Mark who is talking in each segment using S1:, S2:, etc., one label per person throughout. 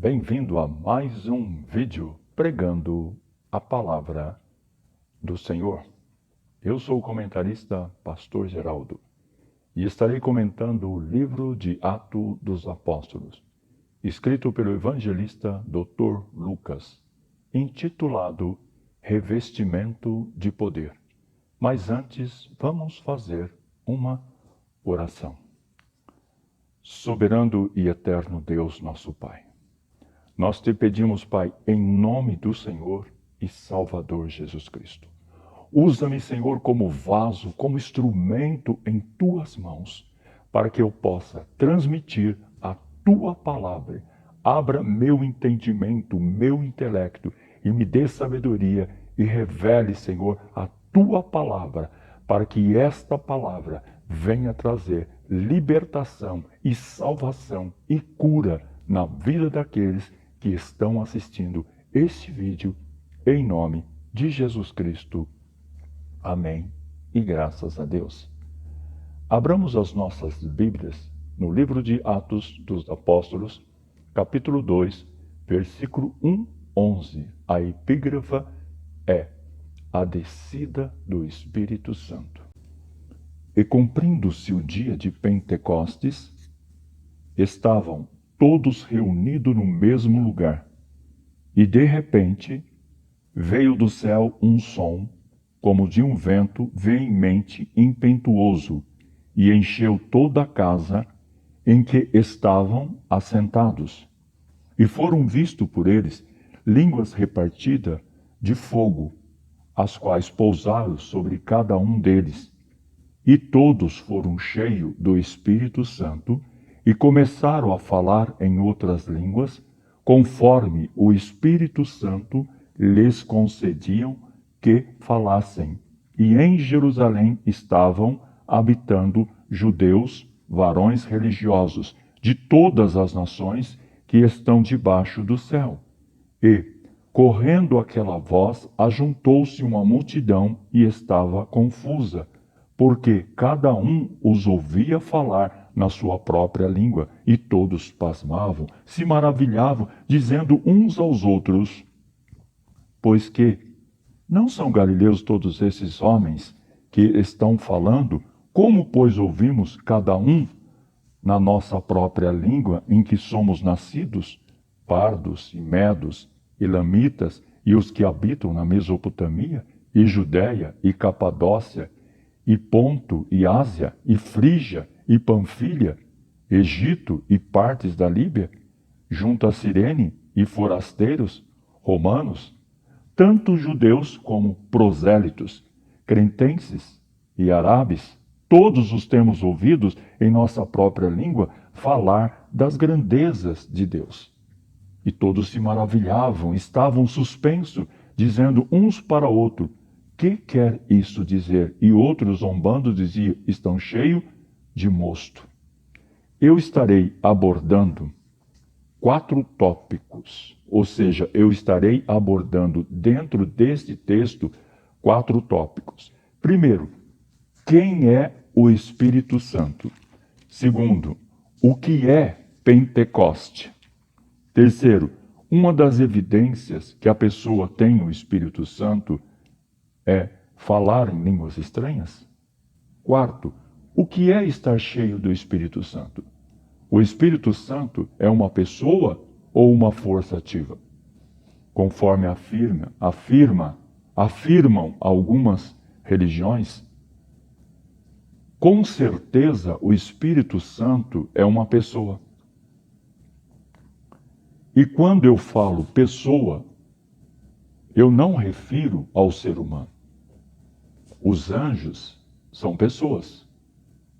S1: Bem-vindo a mais um vídeo pregando a palavra do Senhor. Eu sou o comentarista Pastor Geraldo e estarei comentando o livro de Atos dos Apóstolos, escrito pelo evangelista Dr. Lucas, intitulado Revestimento de Poder. Mas antes, vamos fazer uma oração. Soberano e eterno Deus, nosso Pai, nós te pedimos, Pai, em nome do Senhor e Salvador Jesus Cristo. Usa-me, Senhor, como vaso, como instrumento em tuas mãos, para que eu possa transmitir a tua palavra. Abra meu entendimento, meu intelecto e me dê sabedoria e revele, Senhor, a tua palavra, para que esta palavra venha trazer libertação e salvação e cura na vida daqueles que estão assistindo este vídeo, em nome de Jesus Cristo. Amém e graças a Deus. Abramos as nossas Bíblias no livro de Atos dos Apóstolos, capítulo 2, versículo 11. A epígrafa é a descida do Espírito Santo. E cumprindo-se o dia de Pentecostes, estavam todos reunidos no mesmo lugar. E de repente veio do céu um som, como de um vento veemente e impetuoso, e encheu toda a casa em que estavam assentados. E foram vistos por eles línguas repartidas de fogo, as quais pousaram sobre cada um deles. E todos foram cheios do Espírito Santo e começaram a falar em outras línguas, conforme o Espírito Santo lhes concediam que falassem. E em Jerusalém estavam habitando judeus, varões religiosos, de todas as nações que estão debaixo do céu. E, correndo aquela voz, ajuntou-se uma multidão e estava confusa, porque cada um os ouvia falar na sua própria língua, e todos pasmavam, se maravilhavam, dizendo uns aos outros: pois que não são galileus todos esses homens que estão falando? Como, pois, ouvimos cada um na nossa própria língua em que somos nascidos? Pardos e medos, elamitas e os que habitam na Mesopotâmia, e Judéia e Capadócia, e Ponto, e Ásia, e Frígia, e Panfilha, Egito e partes da Líbia, junto a Cirene, e forasteiros, romanos, tanto judeus como prosélitos, cretenses e árabes, todos os temos ouvidos em nossa própria língua falar das grandezas de Deus. E todos se maravilhavam, estavam suspensos, dizendo uns para outro: que quer isso dizer? E outros, zombando, diziam: estão cheios de mosto. Eu estarei abordando 4 tópicos, ou seja, eu estarei abordando dentro deste texto 4 tópicos. Primeiro, quem é o Espírito Santo? Segundo, o que é Pentecoste? Terceiro, uma das evidências que a pessoa tem o Espírito Santo é falar em línguas estranhas? Quarto, o que é estar cheio do Espírito Santo? O Espírito Santo é uma pessoa ou uma força ativa? Conforme afirmam algumas religiões, com certeza o Espírito Santo é uma pessoa. E quando eu falo pessoa, eu não refiro ao ser humano. Os anjos são pessoas.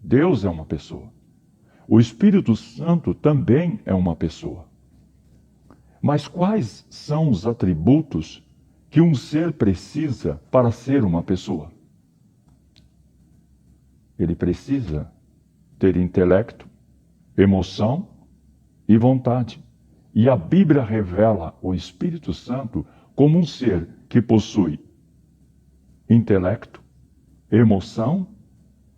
S1: Deus é uma pessoa. O Espírito Santo também é uma pessoa. Mas quais são os atributos que um ser precisa para ser uma pessoa? Ele precisa ter intelecto, emoção e vontade. E a Bíblia revela o Espírito Santo como um ser que possui intelecto, emoção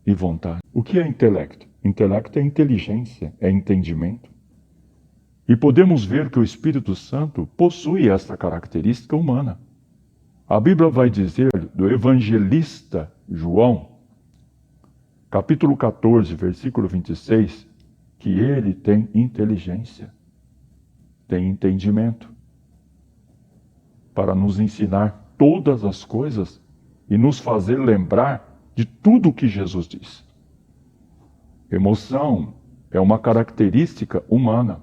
S1: e vontade. O que é intelecto? Intelecto é inteligência, é entendimento. E podemos ver que o Espírito Santo possui essa característica humana. A Bíblia vai dizer do evangelista João, capítulo 14, versículo 26, que ele tem inteligência, tem entendimento, para nos ensinar todas as coisas e nos fazer lembrar de tudo o que Jesus disse. Emoção é uma característica humana.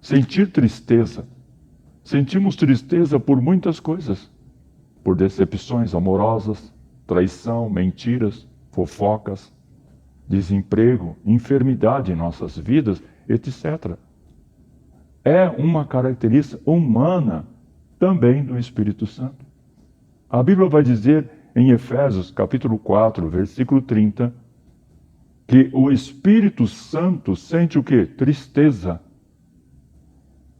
S1: Sentir tristeza. Sentimos tristeza por muitas coisas. Por decepções amorosas, traição, mentiras, fofocas, desemprego, enfermidade em nossas vidas, etc. É uma característica humana também do Espírito Santo. A Bíblia vai dizer em Efésios, capítulo 4, versículo 30, que o Espírito Santo sente o quê? Tristeza.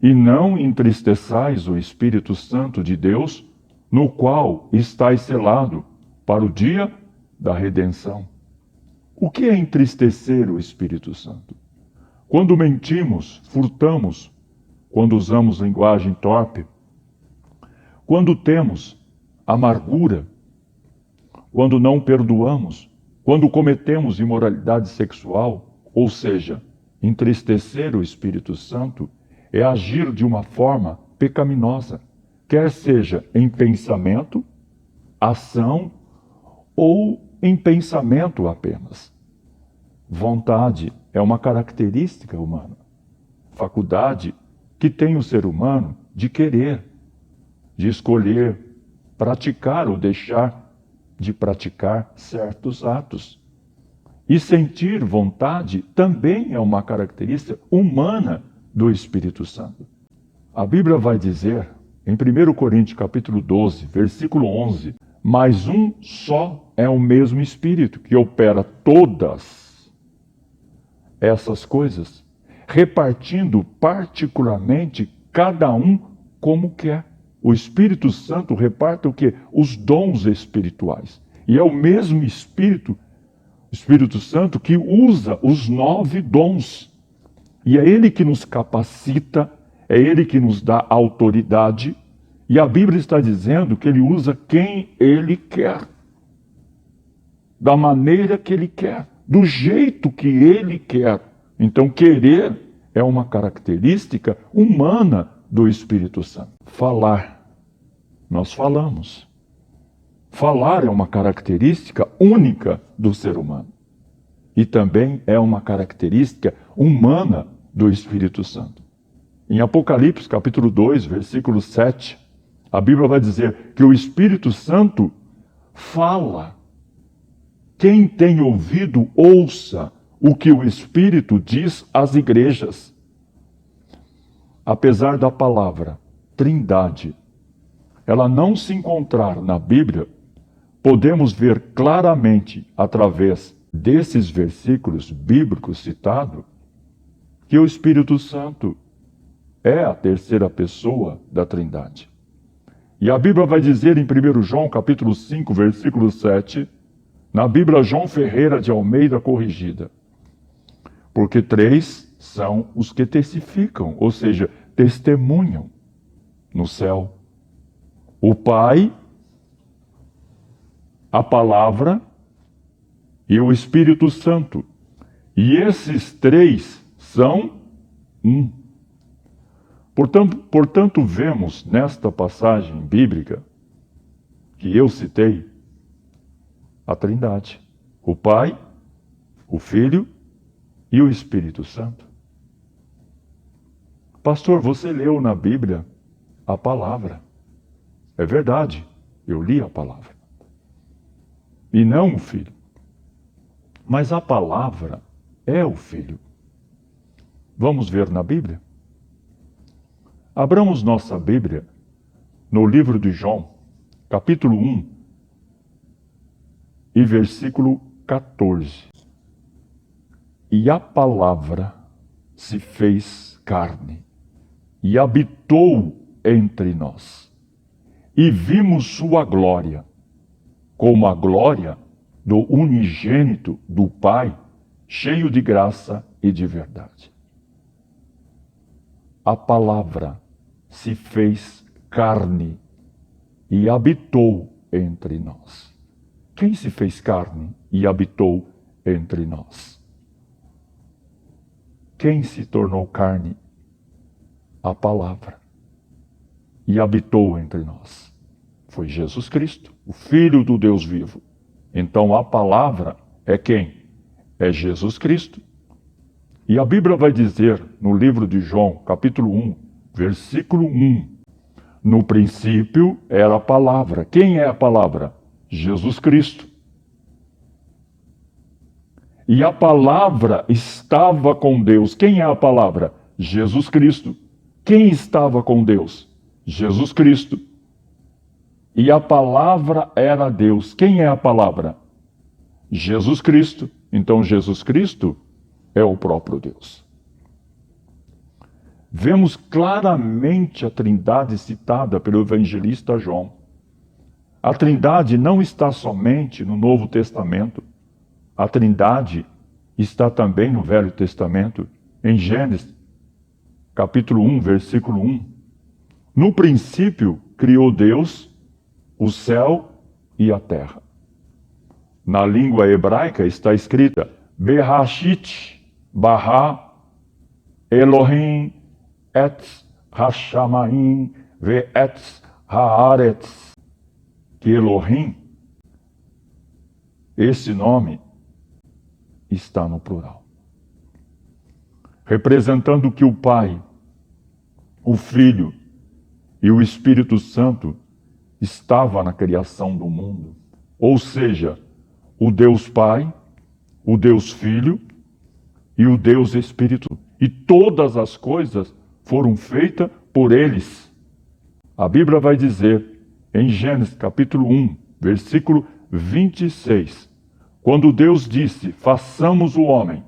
S1: E não entristeçais o Espírito Santo de Deus, no qual estáis selado para o dia da redenção. O que é entristecer o Espírito Santo? Quando mentimos, furtamos, quando usamos linguagem torpe, quando temos amargura, quando não perdoamos, quando cometemos imoralidade sexual, ou seja, entristecer o Espírito Santo é agir de uma forma pecaminosa, quer seja em pensamento, ação ou em pensamento apenas. Vontade é uma característica humana, faculdade que tem o ser humano de querer, de escolher, praticar ou deixar de praticar certos atos. E sentir vontade também é uma característica humana do Espírito Santo. A Bíblia vai dizer, em 1 Coríntios capítulo 12, versículo 11, mas um só é o mesmo Espírito que opera todas essas coisas, repartindo particularmente cada um como quer. O Espírito Santo reparte o quê? Os dons espirituais. E é o mesmo Espírito Santo que usa os 9 dons. E é Ele que nos capacita, é Ele que nos dá autoridade. E a Bíblia está dizendo que Ele usa quem Ele quer. Da maneira que Ele quer. Do jeito que Ele quer. Então, querer é uma característica humana do Espírito Santo. Falar. Nós falamos. Falar é uma característica única do ser humano. E também é uma característica humana do Espírito Santo. Em Apocalipse, capítulo 2, versículo 7, a Bíblia vai dizer que o Espírito Santo fala. Quem tem ouvido, ouça o que o Espírito diz às igrejas. Apesar da palavra Trindade, ela não se encontrar na Bíblia, podemos ver claramente, através desses versículos bíblicos citados, que o Espírito Santo é a terceira pessoa da Trindade. E a Bíblia vai dizer em 1 João, capítulo 5, versículo 7, na Bíblia João Ferreira de Almeida Corrigida, porque 3 são os que testificam, ou seja, testemunham no céu. O Pai, a Palavra e o Espírito Santo. E esses 3 são um. Portanto, vemos nesta passagem bíblica que eu citei a Trindade. O Pai, o Filho e o Espírito Santo. Pastor, você leu na Bíblia a palavra. É verdade, eu li a palavra. E não o Filho. Mas a palavra é o Filho. Vamos ver na Bíblia? Abramos nossa Bíblia no livro de João, capítulo 1 e versículo 14. E a palavra se fez carne e habitou entre nós. E vimos sua glória, como a glória do unigênito do Pai, cheio de graça e de verdade. a palavra se fez carne e habitou entre nós. Quem se fez carne e habitou entre nós? Quem se tornou carne? A palavra. E habitou entre nós. Foi Jesus Cristo, o Filho do Deus vivo. Então a palavra é quem? É Jesus Cristo. E a Bíblia vai dizer no livro de João, capítulo 1, versículo 1, no princípio era a palavra. Quem é a palavra? Jesus Cristo. E a palavra estava com Deus. Quem é a palavra? Jesus Cristo. Quem estava com Deus? Jesus Cristo. E a palavra era Deus. Quem é a palavra? Jesus Cristo. Então Jesus Cristo é o próprio Deus. Vemos claramente a Trindade citada pelo evangelista João. A Trindade não está somente no Novo Testamento. A Trindade está também no Velho Testamento, em Gênesis, capítulo 1, versículo 1. No princípio criou Deus o céu e a terra. Na língua hebraica está escrita Berashit bara Elohim et hashamayim ve et haaretz. Que Elohim, esse nome está no plural, representando que o Pai, o Filho e o Espírito Santo estava na criação do mundo. Ou seja, o Deus Pai, o Deus Filho e o Deus Espírito. E todas as coisas foram feitas por eles. A Bíblia vai dizer em Gênesis capítulo 1, versículo 26, quando Deus disse, façamos o homem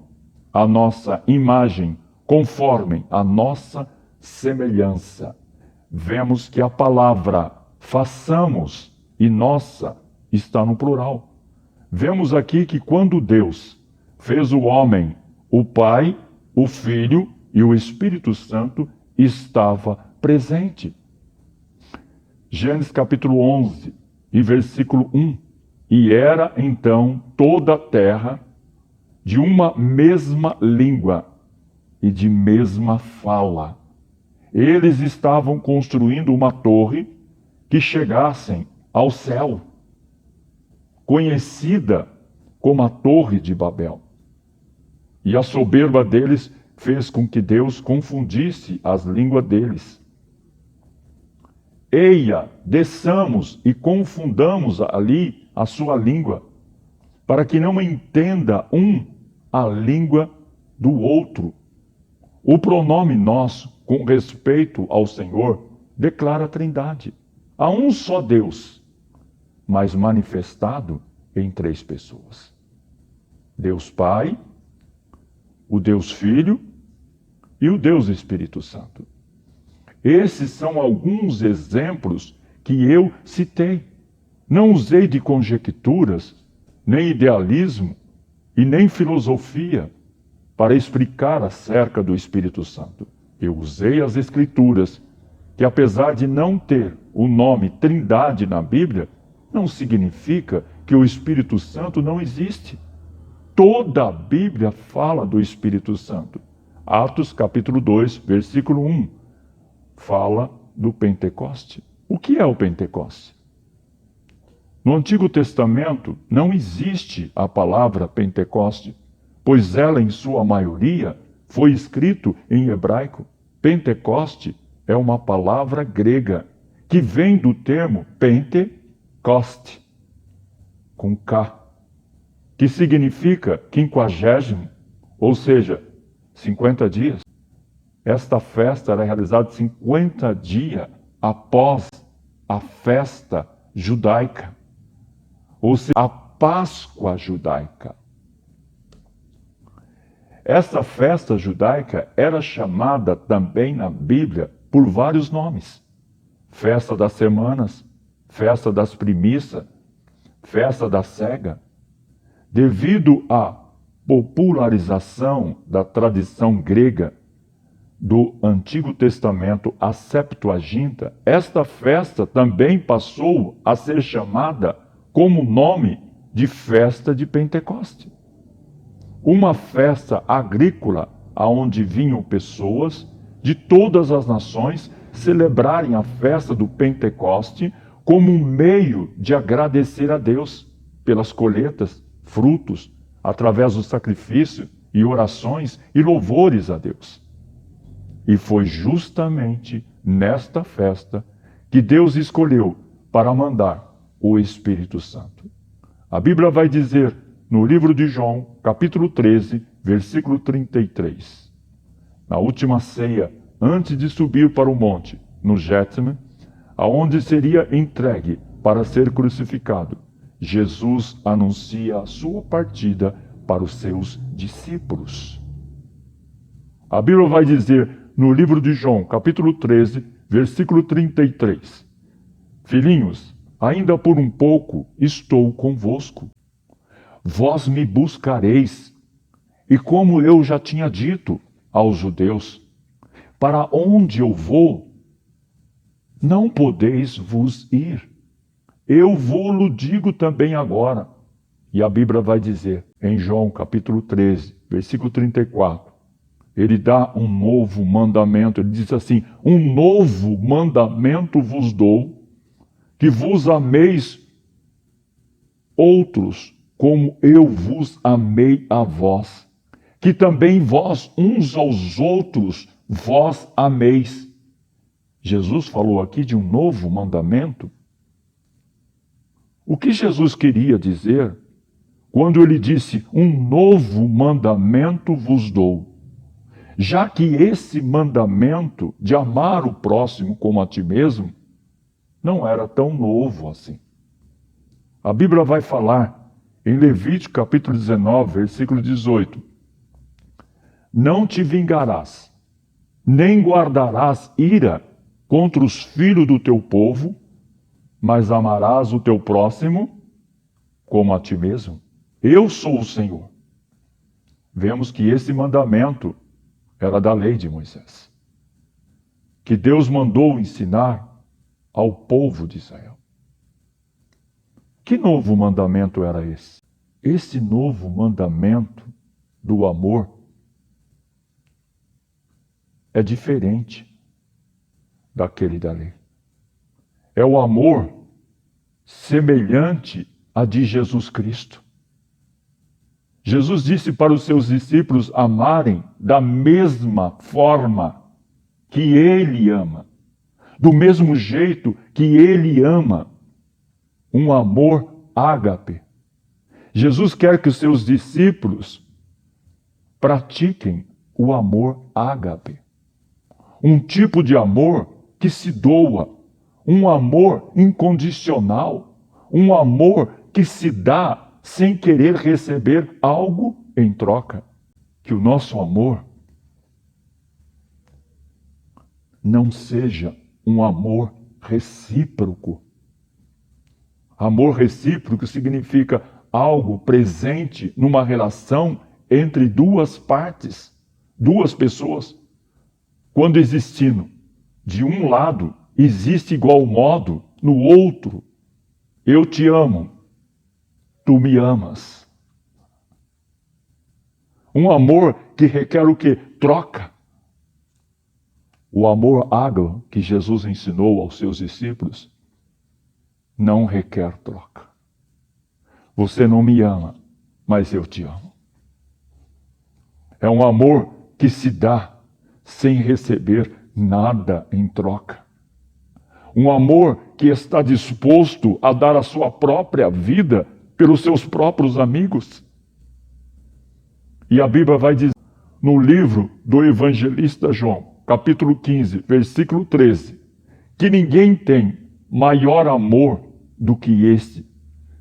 S1: a nossa imagem, conforme a nossa semelhança. Vemos que a palavra façamos e nossa está no plural. Vemos aqui que quando Deus fez o homem, o Pai, o Filho e o Espírito Santo estava presente. Gênesis capítulo 11 e versículo 1. E era então toda a terra de uma mesma língua e de mesma fala. Eles estavam construindo uma torre que chegassem ao céu, conhecida como a Torre de Babel. E a soberba deles fez com que Deus confundisse as línguas deles. Eia, desçamos e confundamos ali a sua língua, para que não entenda um a língua do outro. O pronome nosso, com respeito ao Senhor, declara a Trindade. Há um só Deus, mas manifestado em três pessoas. Deus Pai, o Deus Filho e o Deus Espírito Santo. Esses são alguns exemplos que eu citei. Não usei de conjecturas, nem idealismo e nem filosofia para explicar acerca do Espírito Santo. Eu usei as Escrituras, que apesar de não ter o nome Trindade na Bíblia, não significa que o Espírito Santo não existe. Toda a Bíblia fala do Espírito Santo. Atos capítulo 2, versículo 1, fala do Pentecoste. O que é o Pentecoste? No Antigo Testamento não existe a palavra Pentecoste, pois ela, em sua maioria, foi escrito em hebraico. Pentecoste é uma palavra grega, que vem do termo Pentecoste, com K, que significa 50º, ou seja, 50 dias. Esta festa era realizada 50 dias após a festa judaica, ou seja, a Páscoa judaica. Essa festa judaica era chamada também na Bíblia por vários nomes. Festa das Semanas, Festa das Primícias, Festa da Cega. Devido à popularização da tradição grega, do Antigo Testamento, a Septuaginta, esta festa também passou a ser chamada como nome de festa de Pentecoste. Uma festa agrícola aonde vinham pessoas de todas as nações celebrarem a festa do Pentecoste como um meio de agradecer a Deus pelas colheitas, frutos, através do sacrifício e orações e louvores a Deus. E foi justamente nesta festa que Deus escolheu para mandar o Espírito Santo. A Bíblia vai dizer no livro de João, capítulo 13, versículo 33. Na última ceia, antes de subir para o monte, no Getsemane, aonde seria entregue para ser crucificado, Jesus anuncia a sua partida para os seus discípulos. A Bíblia vai dizer no livro de João, capítulo 13, versículo 33. Filhinhos, ainda por um pouco estou convosco. Vós me buscareis, e como eu já tinha dito aos judeus, para onde eu vou, não podeis vos ir. Eu vou-lo digo também agora. E a Bíblia vai dizer, em João capítulo 13, versículo 34, ele dá um novo mandamento, ele diz assim, um novo mandamento vos dou, que vos ameis outros, como eu vos amei a vós, que também vós uns aos outros vós ameis. Jesus falou aqui de um novo mandamento. O que Jesus queria dizer quando ele disse, um novo mandamento vos dou? Já que esse mandamento de amar o próximo como a ti mesmo não era tão novo assim. A Bíblia vai falar em Levítico capítulo 19, versículo 18. Não te vingarás, nem guardarás ira contra os filhos do teu povo, mas amarás o teu próximo como a ti mesmo. Eu sou o Senhor. Vemos que esse mandamento era da lei de Moisés, que Deus mandou ensinar ao povo de Israel. Que novo mandamento era esse? Esse novo mandamento do amor é diferente daquele da lei. É o amor semelhante a de Jesus Cristo. Jesus disse para os seus discípulos amarem da mesma forma que Ele ama, do mesmo jeito que Ele ama, um amor ágape. Jesus quer que os seus discípulos pratiquem o amor ágape, um tipo de amor que se doa, um amor incondicional, um amor que se dá sem querer receber algo em troca. Que o nosso amor não seja um amor recíproco. Amor recíproco significa algo presente numa relação entre duas partes, duas pessoas. Quando existindo de um lado, existe igual modo no outro. Eu te amo, tu me amas. Um amor que requer o quê? Troca. O amor ágape que Jesus ensinou aos seus discípulos não requer troca. Você não me ama, mas eu te amo. É um amor que se dá sem receber nada em troca. Um amor que está disposto a dar a sua própria vida pelos seus próprios amigos. E a Bíblia vai dizer no livro do evangelista João, capítulo 15, versículo 13, que ninguém tem maior amor do que este,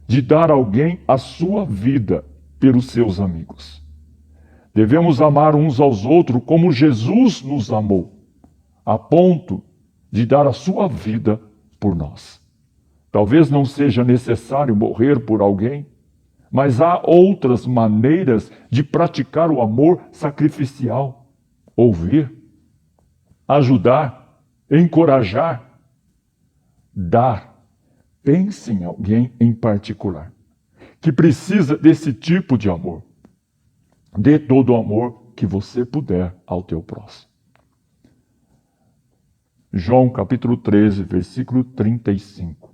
S1: de dar a alguém a sua vida pelos seus amigos. Devemos amar uns aos outros como Jesus nos amou, a ponto de dar a sua vida por nós. Talvez não seja necessário morrer por alguém, mas há outras maneiras de praticar o amor sacrificial. Ouvir, ajudar, encorajar, dar. Pense em alguém em particular que precisa desse tipo de amor. Dê todo o amor que você puder ao teu próximo. João capítulo 13, versículo 35.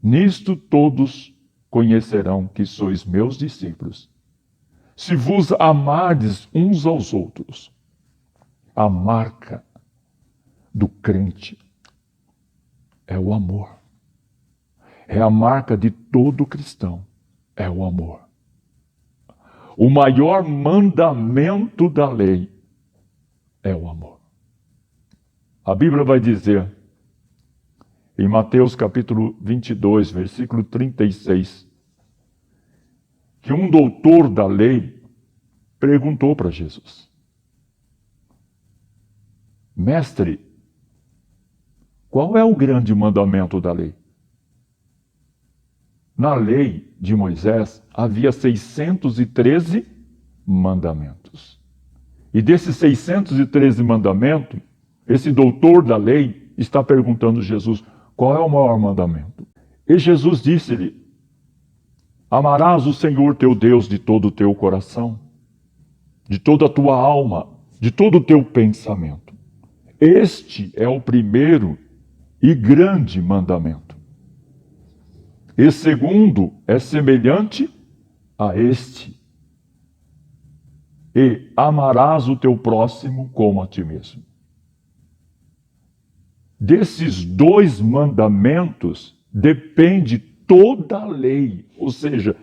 S1: Nisto todos conhecerão que sois meus discípulos, se vos amardes uns aos outros. A marca do crente é o amor. É a marca de todo cristão, é o amor. O maior mandamento da lei é o amor. A Bíblia vai dizer, em Mateus capítulo 22, versículo 36, que um doutor da lei perguntou para Jesus: Mestre, qual é o grande mandamento da lei? Na lei de Moisés havia 613 mandamentos. E desses 613 mandamentos, esse doutor da lei está perguntando a Jesus: qual é o maior mandamento? E Jesus disse-lhe: amarás o Senhor teu Deus de todo o teu coração, de toda a tua alma, de todo o teu pensamento. Este é o primeiro e grande mandamento. E segundo é semelhante a este: e amarás o teu próximo como a ti mesmo. Desses dois mandamentos depende toda a lei, ou seja,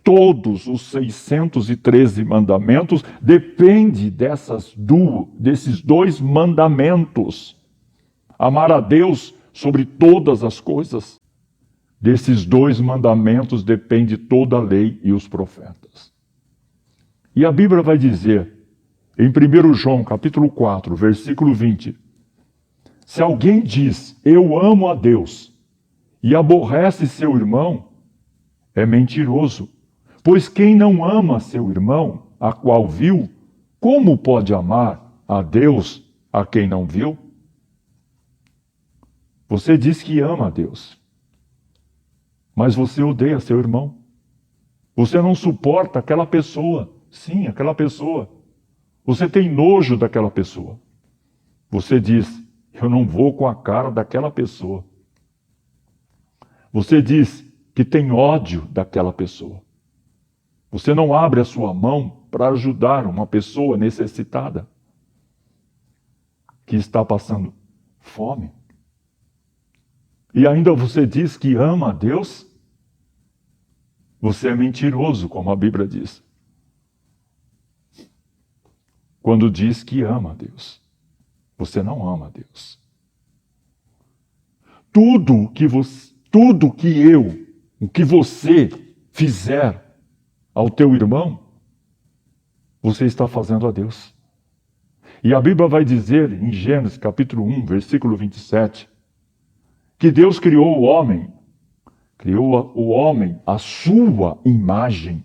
S1: todos os 613 mandamentos dependem desses dois mandamentos. Amar a Deus sobre todas as coisas. Desses dois mandamentos depende toda a lei e os profetas. E a Bíblia vai dizer, em 1 João capítulo 4, versículo 20, se alguém diz, eu amo a Deus, e aborrece seu irmão, é mentiroso. Pois quem não ama seu irmão, a qual viu, como pode amar a Deus, a quem não viu? Você diz que ama a Deus, mas você odeia seu irmão. Você não suporta aquela pessoa. Sim, aquela pessoa. Você tem nojo daquela pessoa. Você diz, eu não vou com a cara daquela pessoa. Você diz que tem ódio daquela pessoa. Você não abre a sua mão para ajudar uma pessoa necessitada que está passando fome. E ainda você diz que ama a Deus? Você é mentiroso, como a Bíblia diz. Quando diz que ama a Deus, você não ama a Deus. Tudo que você fizer ao teu irmão, você está fazendo a Deus. E a Bíblia vai dizer em Gênesis capítulo 1, versículo 27, que Deus criou o homem à sua imagem.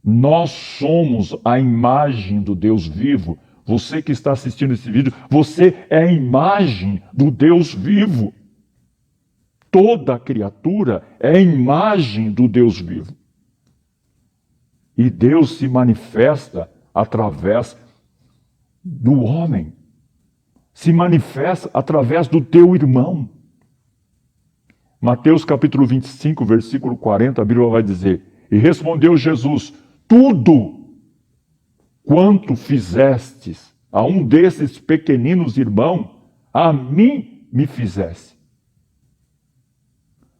S1: Nós somos a imagem do Deus vivo. Você que está assistindo esse vídeo, você é a imagem do Deus vivo. Toda criatura é a imagem do Deus vivo. E Deus se manifesta através do homem. Se manifesta através do teu irmão. Mateus capítulo 25, versículo 40, a Bíblia vai dizer, e respondeu Jesus, tudo quanto fizestes a um desses pequeninos irmãos, a mim me fizeste.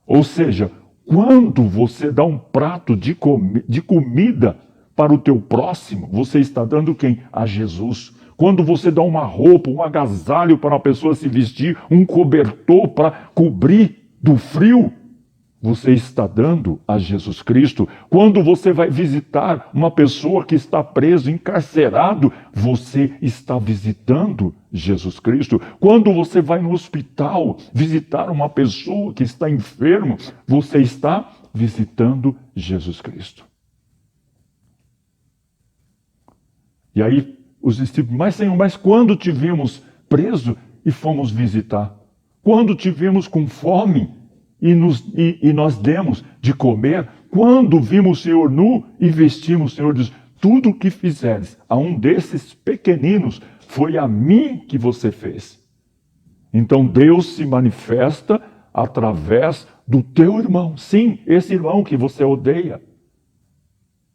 S1: Ou seja, quando você dá um prato de comida para o teu próximo, você está dando quem? A Jesus. Quando você dá uma roupa, um agasalho para uma pessoa se vestir, um cobertor para cobrir do frio, você está dando a Jesus Cristo. Quando você vai visitar uma pessoa que está preso, encarcerado, você está visitando Jesus Cristo. Quando você vai no hospital visitar uma pessoa que está enferma, você está visitando Jesus Cristo. E aí os discípulos, mas Senhor, mas quando te vimos preso e fomos visitar? Quando te vimos com fome e nós demos de comer? Quando vimos o Senhor nu e vestimos? O Senhor diz, tudo o que fizeres a um desses pequeninos, foi a mim que você fez. Então Deus se manifesta através do teu irmão. Sim, esse irmão que você odeia.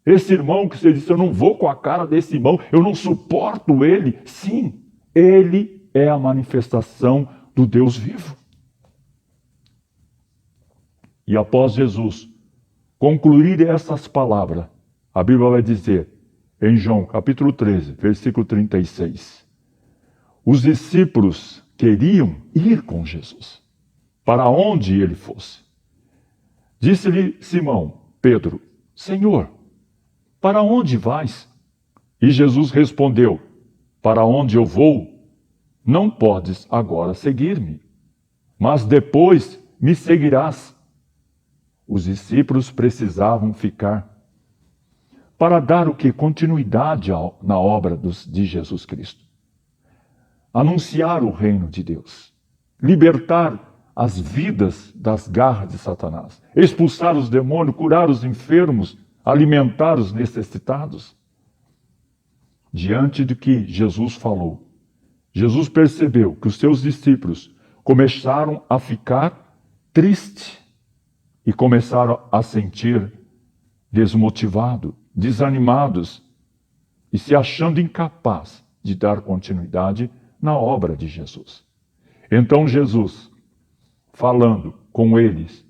S1: Esse irmão que você disse, eu não vou com a cara desse irmão, eu não suporto ele. Sim, ele é a manifestação do Deus vivo. E após Jesus concluir essas palavras, a Bíblia vai dizer, em João capítulo 13, versículo 36, os discípulos queriam ir com Jesus, para onde ele fosse. Disse-lhe Simão, Pedro, Senhor, para onde vais? E Jesus respondeu, para onde eu vou, não podes agora seguir-me, mas depois me seguirás. Os discípulos precisavam ficar para dar o que? Continuidade na obra de Jesus Cristo. Anunciar o reino de Deus. Libertar as vidas das garras de Satanás. Expulsar os demônios, curar os enfermos, alimentar os necessitados. Diante do que Jesus falou, Jesus percebeu que os seus discípulos começaram a ficar tristes e começaram a sentir desmotivados, desanimados e se achando incapazes de dar continuidade na obra de Jesus. Então Jesus, falando com eles,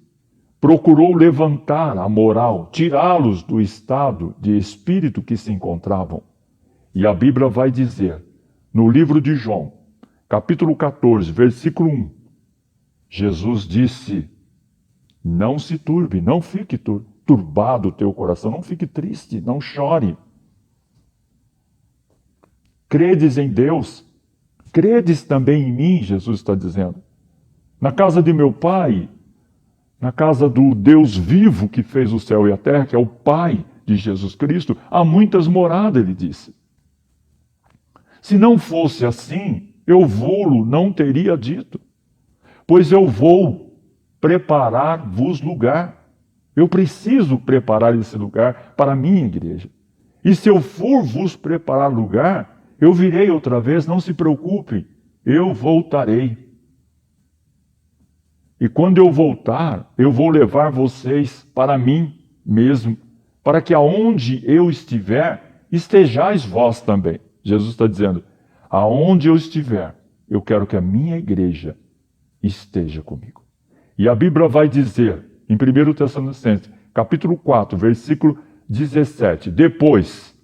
S1: procurou levantar a moral, tirá-los do estado de espírito que se encontravam. E a Bíblia vai dizer, no livro de João, capítulo 14, versículo 1, Jesus disse, não se turbe, não fique turbado o teu coração, não fique triste, não chore. Credes em Deus, credes também em mim, Jesus está dizendo. Na casa de meu Pai, na casa do Deus vivo que fez o céu e a terra, que é o Pai de Jesus Cristo, há muitas moradas, ele disse. Se não fosse assim, eu vou-lo não teria dito, pois eu vou preparar-vos lugar. Eu preciso preparar esse lugar para a minha igreja. E se eu for vos preparar lugar, eu virei outra vez, não se preocupem, eu voltarei. E quando eu voltar, eu vou levar vocês para mim mesmo, para que aonde eu estiver, estejais vós também. Jesus está dizendo, aonde eu estiver, eu quero que a minha igreja esteja comigo. E a Bíblia vai dizer, em 1 Tessalonicenses, capítulo 4, versículo 17, depois,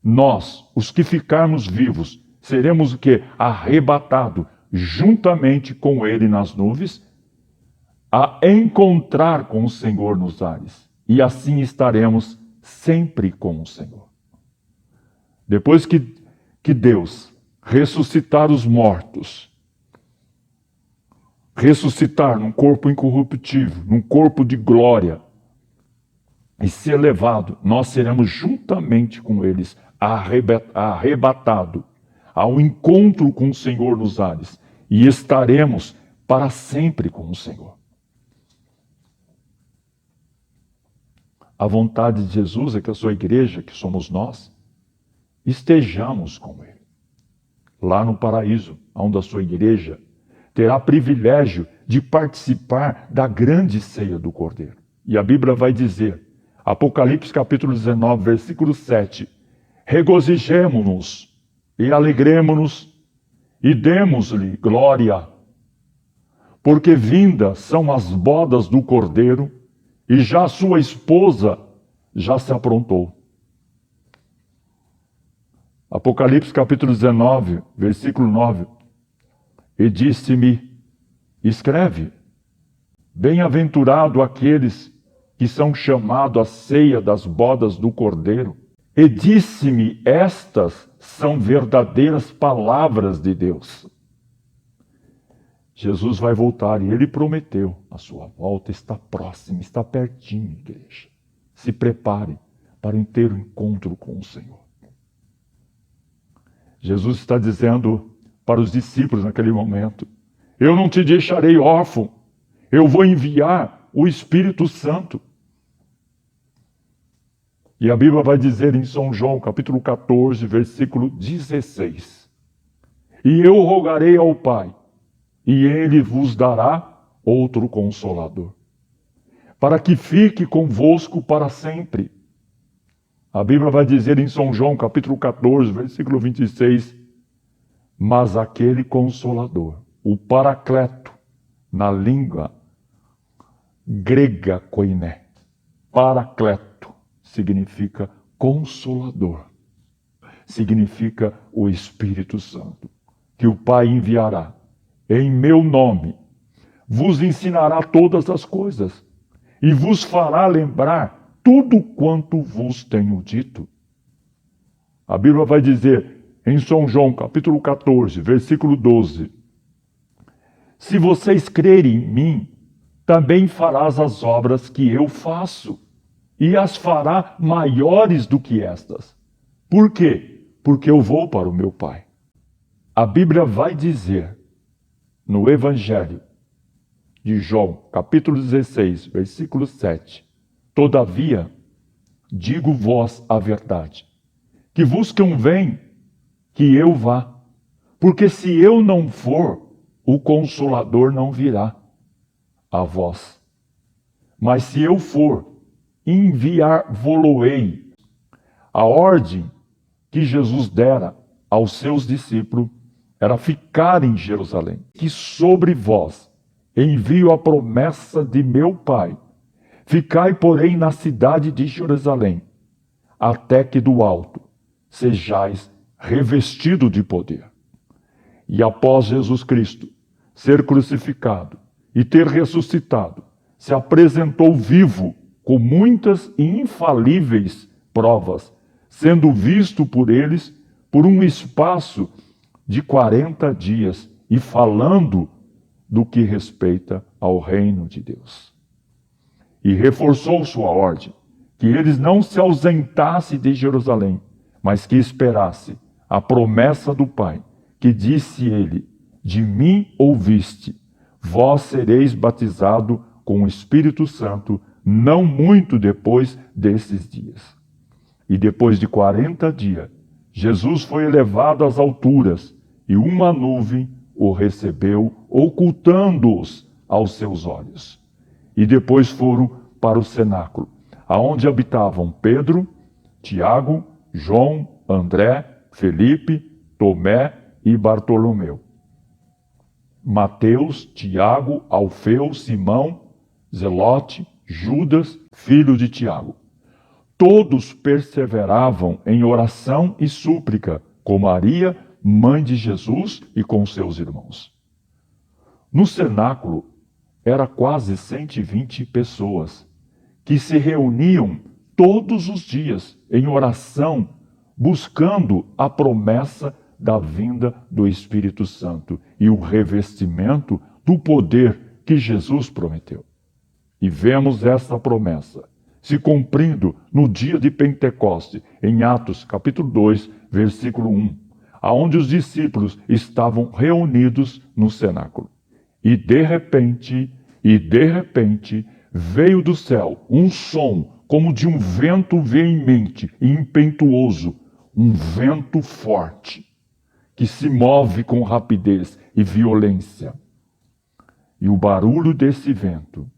S1: nós, os que ficarmos vivos, seremos o quê? Arrebatados juntamente com ele nas nuvens, a encontrar com o Senhor nos ares. E assim estaremos sempre com o Senhor. Depois que Deus ressuscitar os mortos, ressuscitar num corpo incorruptível, num corpo de glória, e ser levado, nós seremos juntamente com eles arrebatados ao encontro com o Senhor nos ares, e estaremos para sempre com o Senhor. A vontade de Jesus é que a sua igreja, que somos nós, estejamos com Ele. Lá no paraíso, onde a sua igreja terá privilégio de participar da grande ceia do Cordeiro. E a Bíblia vai dizer, Apocalipse capítulo 19, versículo 7, regozijemo-nos e alegremo-nos e demos-lhe glória, porque vindas são as bodas do Cordeiro e já sua esposa já se aprontou. Apocalipse capítulo 19, versículo 9, e disse-me, escreve, bem-aventurado aqueles que são chamados à ceia das bodas do Cordeiro. E disse-me, estas são verdadeiras palavras de Deus. Jesus vai voltar e ele prometeu, a sua volta está próxima, está pertinho, igreja. Se prepare para um inteiro encontro com o Senhor. Jesus está dizendo para os discípulos naquele momento: eu não te deixarei órfão, eu vou enviar o Espírito Santo. E a Bíblia vai dizer em São João, capítulo 14, versículo 16: e eu rogarei ao Pai, e ele vos dará outro Consolador, para que fique convosco para sempre. A Bíblia vai dizer em São João, capítulo 14, versículo 26, mas aquele Consolador, o Paracleto, na língua grega koiné, Paracleto significa Consolador, significa o Espírito Santo, que o Pai enviará em meu nome, vos ensinará todas as coisas e vos fará lembrar tudo quanto vos tenho dito. A Bíblia vai dizer em São João, capítulo 14, versículo 12: se vocês crerem em mim, também farás as obras que eu faço, e as fará maiores do que estas. Por quê? Porque eu vou para o meu Pai. A Bíblia vai dizer no Evangelho de João, capítulo 16, versículo 7, todavia, digo-vos a verdade, que vos convém que eu vá, porque se eu não for, o Consolador não virá a vós. Mas se eu for, enviar-vos-ei. A ordem que Jesus dera aos seus discípulos era ficar em Jerusalém, que sobre vós envio a promessa de meu Pai. Ficai, porém, na cidade de Jerusalém, até que do alto sejais revestido de poder. E após Jesus Cristo ser crucificado e ter ressuscitado, se apresentou vivo com muitas e infalíveis provas, sendo visto por eles por um espaço de 40 dias e falando do que respeita ao reino de Deus. E reforçou sua ordem, que eles não se ausentassem de Jerusalém, mas que esperasse a promessa do Pai, que disse ele: de mim ouviste, vós sereis batizado com o Espírito Santo, não muito depois desses dias. E depois de 40 dias, Jesus foi elevado às alturas, e uma nuvem o recebeu, ocultando-os aos seus olhos. E depois foram para o cenáculo, aonde habitavam Pedro, Tiago, João, André, Felipe, Tomé e Bartolomeu, Mateus, Tiago, Alfeu, Simão, Zelote, Judas, filho de Tiago. Todos perseveravam em oração e súplica com Maria, mãe de Jesus, e com seus irmãos. No cenáculo, era quase 120 pessoas que se reuniam todos os dias em oração, buscando a promessa da vinda do Espírito Santo e o revestimento do poder que Jesus prometeu. E vemos essa promessa se cumprindo no dia de Pentecoste, em Atos capítulo 2, versículo 1, aonde os discípulos estavam reunidos no cenáculo. E de repente, veio do céu um som como de um vento veemente e impetuoso, um vento forte, que se move com rapidez e violência. E o barulho desse vento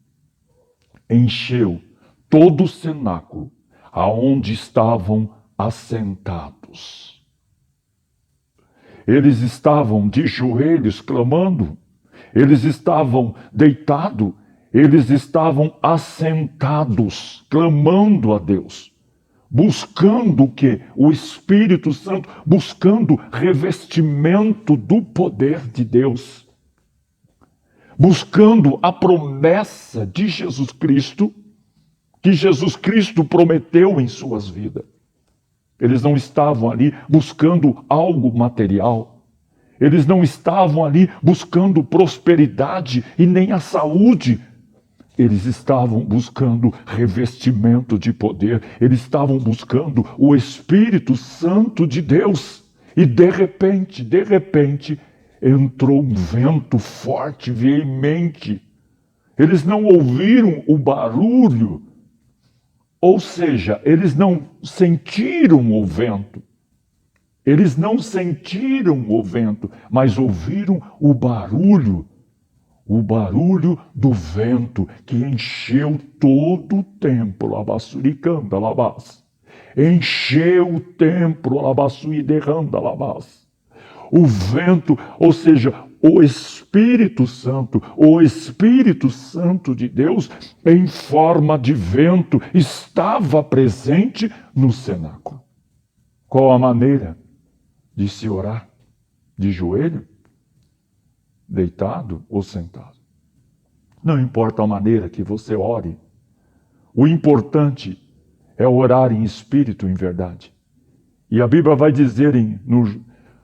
S1: encheu todo o cenáculo, aonde estavam assentados. Eles estavam de joelhos clamando, eles estavam deitados, eles estavam assentados, clamando a Deus, buscando o quê? O Espírito Santo, buscando revestimento do poder de Deus, buscando a promessa de Jesus Cristo, que Jesus Cristo prometeu em suas vidas. Eles não estavam ali buscando algo material. Eles não estavam ali buscando prosperidade e nem a saúde. Eles estavam buscando revestimento de poder. Eles estavam buscando o Espírito Santo de Deus. E de repente, entrou um vento forte, veemente. Eles não ouviram o barulho, ou seja, eles não sentiram o vento. Eles não sentiram o vento, mas ouviram o barulho do vento que encheu todo o templo, Labassuricanda, Labas. Encheu o templo, Labassuiderranda, Labas. O vento, ou seja, o Espírito Santo de Deus, em forma de vento, estava presente no cenáculo. Qual a maneira de se orar? De joelho? Deitado ou sentado? Não importa a maneira que você ore. O importante é orar em espírito, em verdade. E a Bíblia vai dizer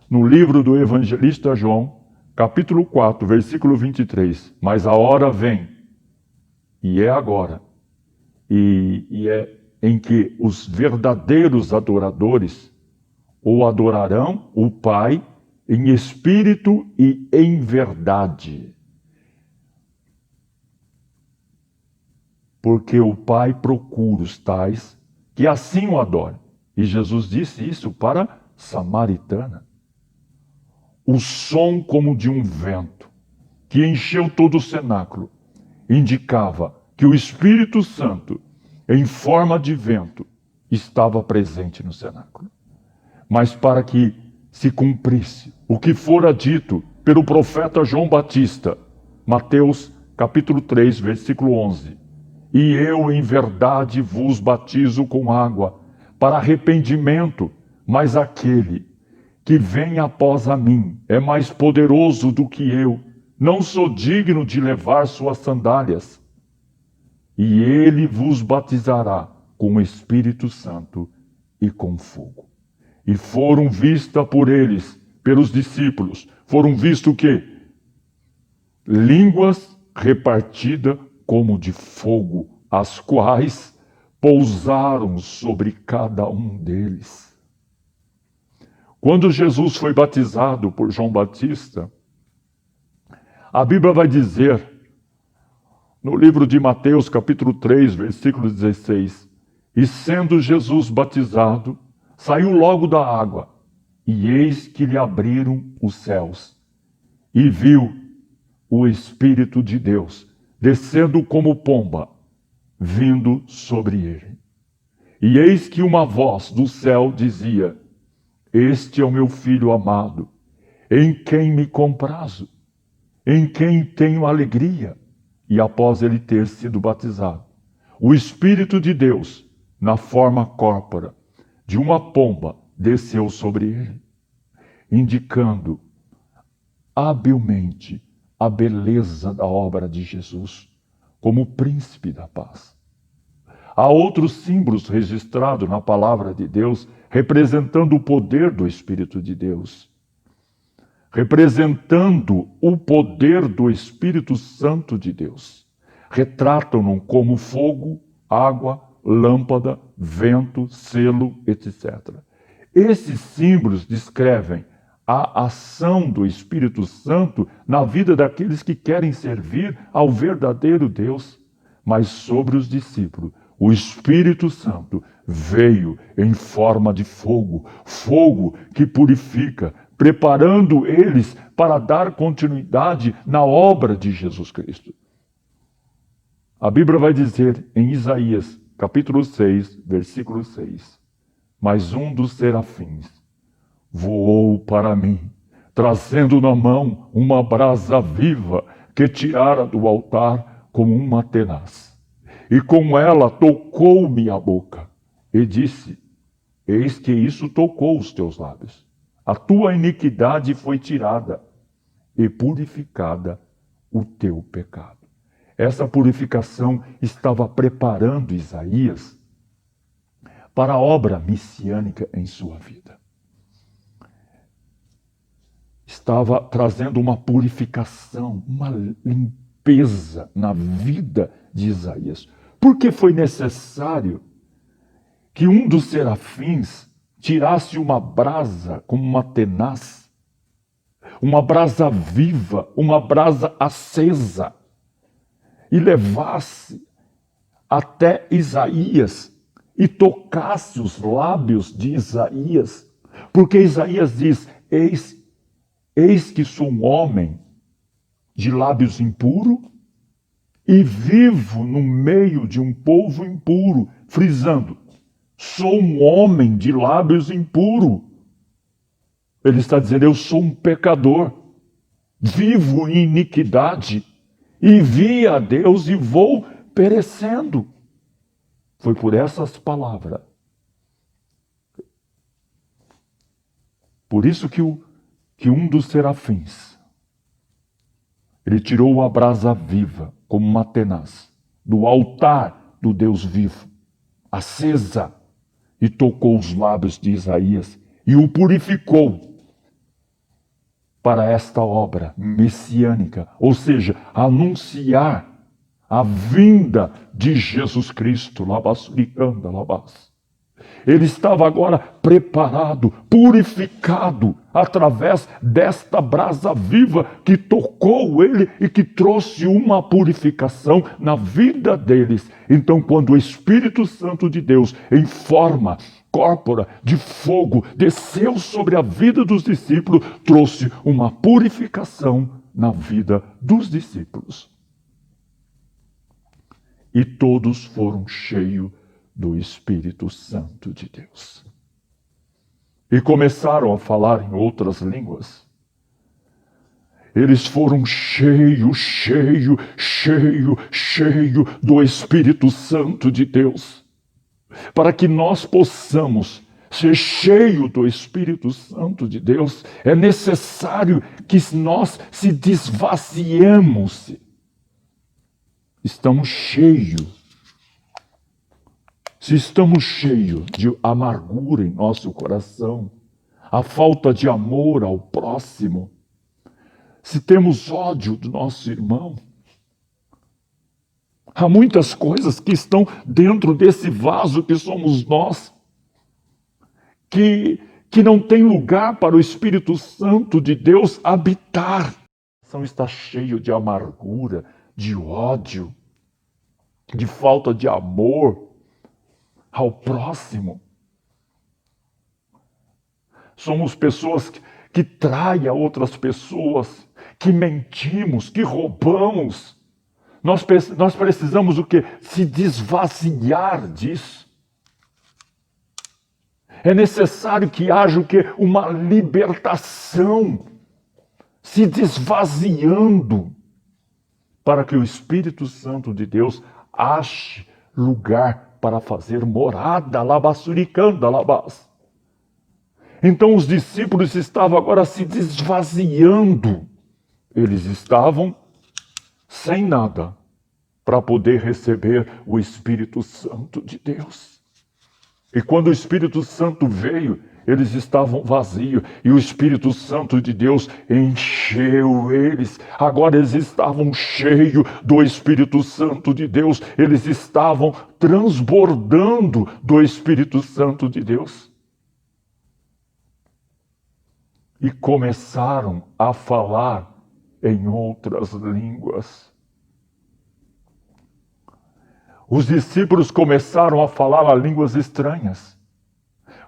S1: no livro do evangelista João, capítulo 4, versículo 23, mas a hora vem, e é agora, e é em que os verdadeiros adoradores o adorarão, o Pai, em espírito e em verdade. Porque o Pai procura os tais que assim o adorem. E Jesus disse isso para Samaritana. O som como de um vento, que encheu todo o cenáculo, indicava que o Espírito Santo, em forma de vento, estava presente no cenáculo. Mas para que se cumprisse o que fora dito pelo profeta João Batista, Mateus capítulo 3, versículo 11. E eu em verdade vos batizo com água para arrependimento, mas aquele que vem após a mim é mais poderoso do que eu, não sou digno de levar suas sandálias. E ele vos batizará com o Espírito Santo e com fogo. E foram vistas por eles, pelos discípulos, foram vistos o quê? Línguas repartidas como de fogo, as quais pousaram sobre cada um deles. Quando Jesus foi batizado por João Batista, a Bíblia vai dizer, no livro de Mateus, capítulo 3, versículo 16, e sendo Jesus batizado, saiu logo da água, e eis que lhe abriram os céus, e viu o Espírito de Deus, descendo como pomba, vindo sobre ele. E eis que uma voz do céu dizia, este é o meu Filho amado, em quem me comprazo, em quem tenho alegria. E após ele ter sido batizado, o Espírito de Deus, na forma corpórea de uma pomba, desceu sobre ele, indicando habilmente a beleza da obra de Jesus como príncipe da paz. Há outros símbolos registrados na palavra de Deus, representando o poder do Espírito de Deus, representando o poder do Espírito Santo de Deus. Retratam-no como fogo, água, lâmpada, vento, selo, etc. Esses símbolos descrevem a ação do Espírito Santo na vida daqueles que querem servir ao verdadeiro Deus. Mas sobre os discípulos, o Espírito Santo veio em forma de fogo, fogo que purifica, preparando eles para dar continuidade na obra de Jesus Cristo. A Bíblia vai dizer em Isaías, capítulo 6, versículo 6, mas um dos serafins voou para mim, trazendo na mão uma brasa viva que tirara do altar como uma tenaz. E com ela tocou-me a boca e disse, eis que isso tocou os teus lábios. A tua iniquidade foi tirada e purificada o teu pecado. Essa purificação estava preparando Isaías para a obra messiânica em sua vida. Estava trazendo uma purificação, uma limpeza na vida de Isaías. Porque foi necessário que um dos serafins tirasse uma brasa como uma tenaz, uma brasa viva, uma brasa acesa, e levasse até Isaías e tocasse os lábios de Isaías, porque Isaías diz: eis que sou um homem de lábios impuros e vivo no meio de um povo impuro, frisando, sou um homem de lábios impuros. Ele está dizendo, eu sou um pecador, vivo em iniquidade, e vi a Deus e vou perecendo. Foi por essas palavras. Por isso que um dos serafins, ele tirou a brasa viva, como uma tenaz, do altar do Deus vivo, acesa, e tocou os lábios de Isaías, e o purificou para esta obra messiânica, ou seja, anunciar a vinda de Jesus Cristo. Labassuricanda, labas. Ele estava agora preparado, purificado, através desta brasa viva que tocou ele e que trouxe uma purificação na vida deles. Então, quando o Espírito Santo de Deus, em forma corpórea de fogo, desceu sobre a vida dos discípulos, trouxe uma purificação na vida dos discípulos. E todos foram cheios do Espírito Santo de Deus. E começaram a falar em outras línguas. Eles foram cheios do Espírito Santo de Deus. Para que nós possamos ser cheios do Espírito Santo de Deus, é necessário que nós se desvaziemos. Estamos cheios. Se estamos cheios de amargura em nosso coração, a falta de amor ao próximo, se temos ódio do nosso irmão, há muitas coisas que estão dentro desse vaso que somos nós, que não tem lugar para o Espírito Santo de Deus habitar. O coração está cheio de amargura, de ódio, de falta de amor ao próximo. Somos pessoas que traem a outras pessoas, que mentimos, que roubamos. Nós precisamos o quê? Se desvaziar disso. É necessário que haja o quê? Uma libertação, se desvaziando, para que o Espírito Santo de Deus ache lugar para fazer morada, labassuricanda, labas. Então os discípulos estavam agora se desvaziando. Eles estavam sem nada para poder receber o Espírito Santo de Deus. E quando o Espírito Santo veio, eles estavam vazios e o Espírito Santo de Deus encheu eles. Agora eles estavam cheios do Espírito Santo de Deus. Eles estavam transbordando do Espírito Santo de Deus. E começaram a falar em outras línguas. Os discípulos começaram a falar a línguas estranhas.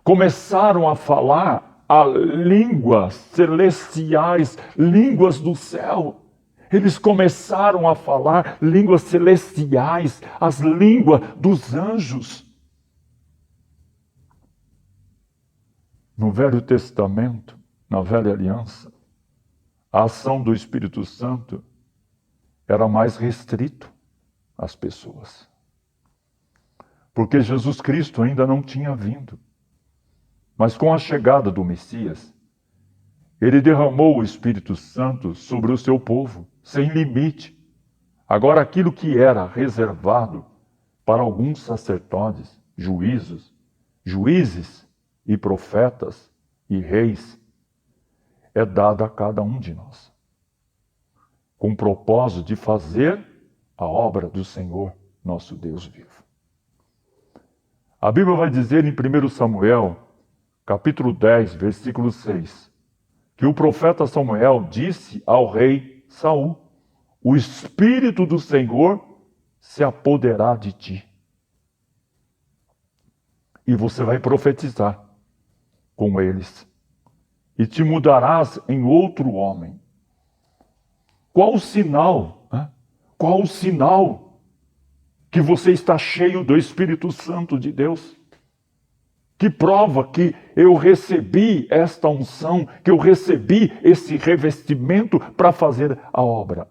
S1: Começaram a falar a línguas celestiais, línguas do céu. Eles começaram a falar línguas celestiais, as línguas dos anjos. No Velho Testamento, na Velha Aliança, a ação do Espírito Santo era mais restrito às pessoas. Porque Jesus Cristo ainda não tinha vindo. Mas com a chegada do Messias, ele derramou o Espírito Santo sobre o seu povo, sem limite. Agora aquilo que era reservado para alguns sacerdotes, juízes e profetas e reis, é dado a cada um de nós, com o propósito de fazer a obra do Senhor, nosso Deus vivo. A Bíblia vai dizer em 1 Samuel, capítulo 10, versículo 6, que o profeta Samuel disse ao rei Saul: o Espírito do Senhor se apoderará de ti. E você vai profetizar com eles. E te mudarás em outro homem. Qual o sinal? Qual o sinal que você está cheio do Espírito Santo de Deus? Que prova que eu recebi esta unção, que eu recebi esse revestimento para fazer a obra.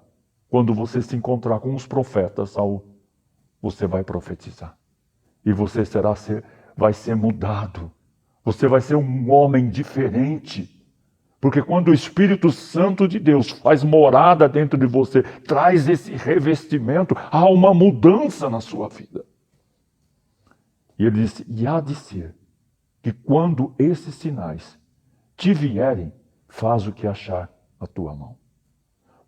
S1: Quando você se encontrar com os profetas, Saul, você vai profetizar. E você vai ser mudado. Você vai ser um homem diferente. Porque quando o Espírito Santo de Deus faz morada dentro de você, traz esse revestimento, há uma mudança na sua vida. E ele disse: e há de ser que quando esses sinais te vierem, faz o que achar a tua mão.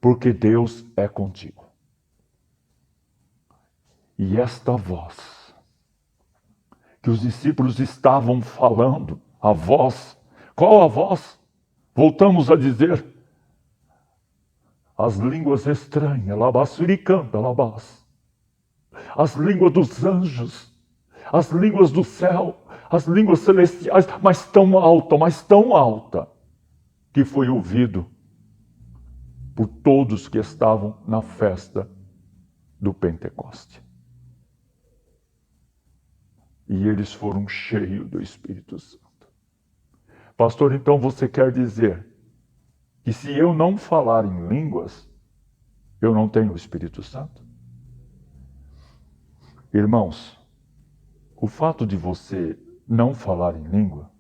S1: Porque Deus é contigo. E esta voz que os discípulos estavam falando, a voz, qual a voz? Voltamos a dizer, as línguas estranhas, labassuricanta, labas, as línguas dos anjos, as línguas do céu, as línguas celestiais, mas tão alta, que foi ouvido por todos que estavam na festa do Pentecoste. E eles foram cheios do Espírito Santo. Pastor, então você quer dizer que se eu não falar em línguas, eu não tenho o Espírito Santo? Irmãos, o fato de você não falar em língua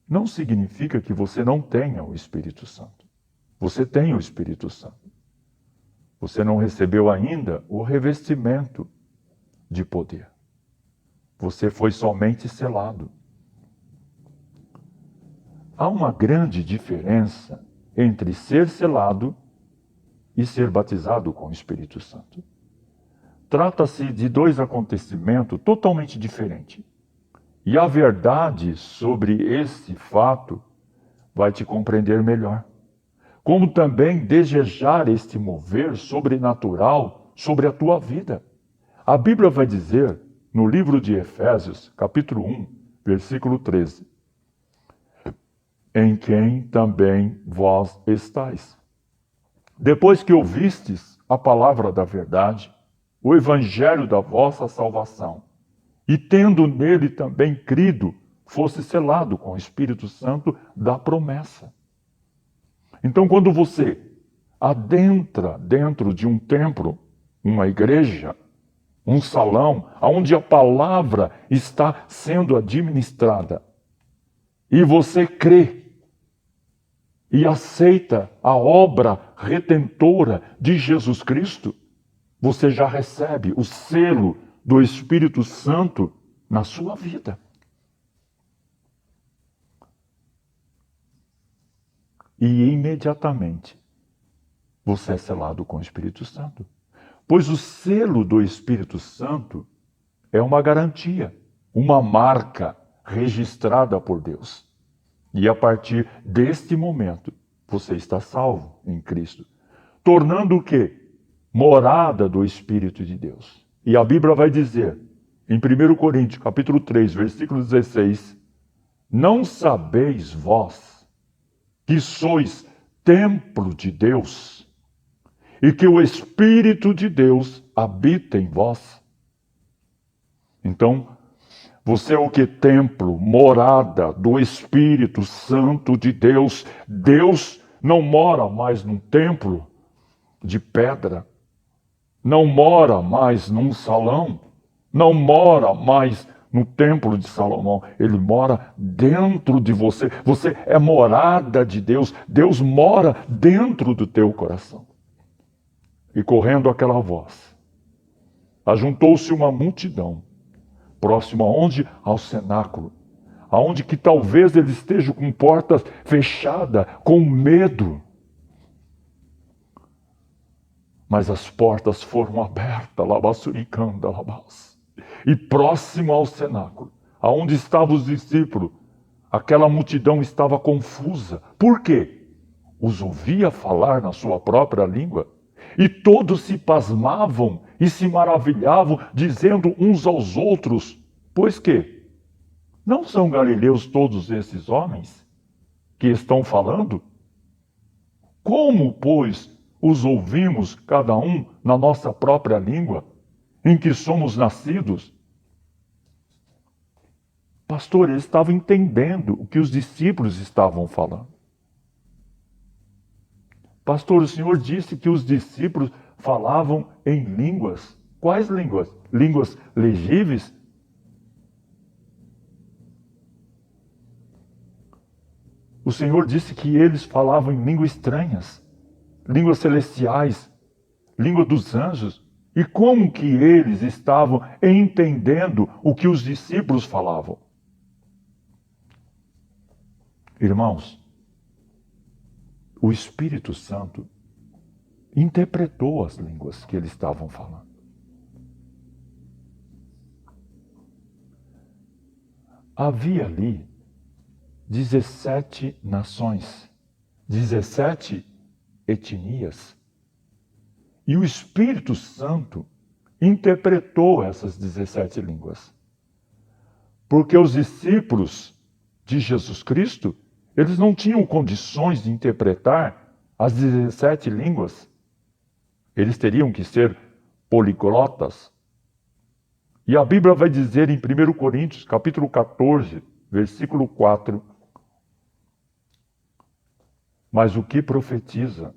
S1: não significa que você não tenha o Espírito Santo. Você tem o Espírito Santo. Você não recebeu ainda o revestimento de poder. Você foi somente selado. Há uma grande diferença entre ser selado e ser batizado com o Espírito Santo. Trata-se de dois acontecimentos totalmente diferentes. E a verdade sobre esse fato vai te compreender melhor. Como também desejar este mover sobrenatural sobre a tua vida. A Bíblia vai dizer, no livro de Efésios, capítulo 1, versículo 13, em quem também vós estáis. Depois que ouvistes a palavra da verdade, o evangelho da vossa salvação, e tendo nele também crido, fosse selado com o Espírito Santo da promessa. Então, quando você adentra dentro de um templo, uma igreja, um salão, onde a palavra está sendo administrada, e você crê, e aceita a obra redentora de Jesus Cristo, você já recebe o selo do Espírito Santo na sua vida. E imediatamente você é selado com o Espírito Santo. Pois o selo do Espírito Santo é uma garantia, uma marca registrada por Deus. E a partir deste momento, você está salvo em Cristo. Tornando o quê? Morada do Espírito de Deus. E a Bíblia vai dizer, em 1 Coríntios, capítulo 3, versículo 16, não sabeis vós que sois templo de Deus e que o Espírito de Deus habita em vós? Então, você é o que? Templo, morada do Espírito Santo de Deus. Deus não mora mais num templo de pedra, não mora mais num salão, não mora mais no templo de Salomão. Ele mora dentro de você. Você é morada de Deus. Deus mora dentro do teu coração. E correndo aquela voz, ajuntou-se uma multidão, próximo aonde? Ao cenáculo, aonde que talvez ele esteja com portas fechadas, com medo. Mas as portas foram abertas, labassuricanda, labas. E próximo ao cenáculo, aonde estavam os discípulos, Aquela multidão estava confusa. Por quê? Os ouvia falar na sua própria língua. E todos se pasmavam e se maravilhavam, dizendo uns aos outros: pois que? Não são galileus todos esses homens que estão falando? Como, pois, os ouvimos cada um na nossa própria língua, em que somos nascidos? Pastor, eles estavam entendendo o que os discípulos estavam falando. Pastor, o Senhor disse que os discípulos falavam em línguas. Quais línguas? Línguas legíveis? O Senhor disse que eles falavam em línguas estranhas, línguas celestiais, língua dos anjos. E como que eles estavam entendendo o que os discípulos falavam? Irmãos, o Espírito Santo interpretou as línguas que eles estavam falando. Havia ali 17 nações, 17 etnias. E o Espírito Santo interpretou essas 17 línguas. Porque os discípulos de Jesus Cristo, eles não tinham condições de interpretar as 17 línguas. Eles teriam que ser poliglotas. E a Bíblia vai dizer em 1 Coríntios, capítulo 14, versículo 4, mas o que profetiza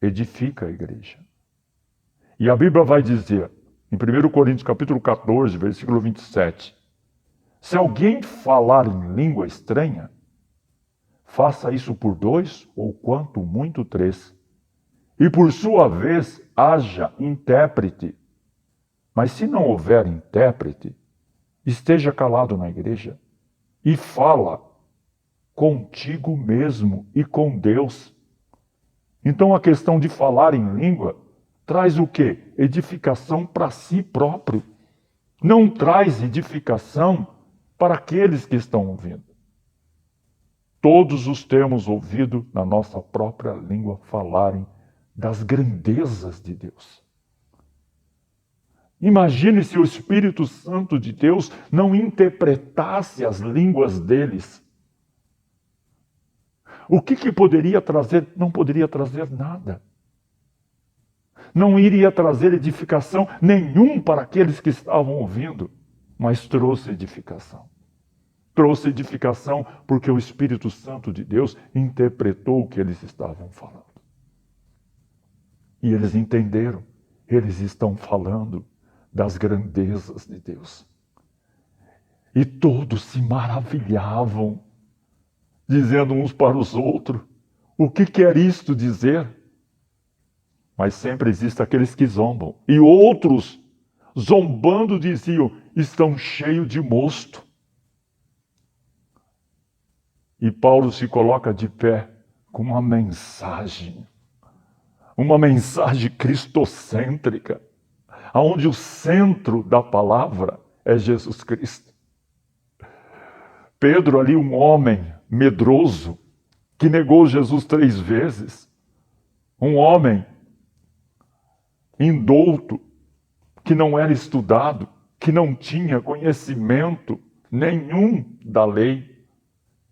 S1: edifica a igreja. E a Bíblia vai dizer, em 1 Coríntios capítulo 14, versículo 27, se alguém falar em língua estranha, faça isso por 2 ou quanto muito 3. E por sua vez haja intérprete. Mas se não houver intérprete, esteja calado na igreja e fala contigo mesmo e com Deus. Então a questão de falar em língua traz o quê? Edificação para si próprio. Não traz edificação para aqueles que estão ouvindo. Todos os temos ouvido na nossa própria língua falarem das grandezas de Deus. Imagine se o Espírito Santo de Deus não interpretasse as línguas deles. O que poderia trazer? Não poderia trazer nada. Não iria trazer edificação nenhum para aqueles que estavam ouvindo, mas trouxe edificação. Trouxe edificação porque o Espírito Santo de Deus interpretou o que eles estavam falando. E eles entenderam, eles estão falando das grandezas de Deus. E todos se maravilhavam, dizendo uns para os outros, o que quer isto dizer? Mas sempre existem aqueles que zombam. E outros, zombando, diziam, estão cheios de mosto. E Paulo se coloca de pé com uma mensagem cristocêntrica, onde o centro da palavra é Jesus Cristo. Pedro ali, um homem medroso, que negou Jesus 3 vezes, um homem indouto, que não era estudado, que não tinha conhecimento nenhum da lei.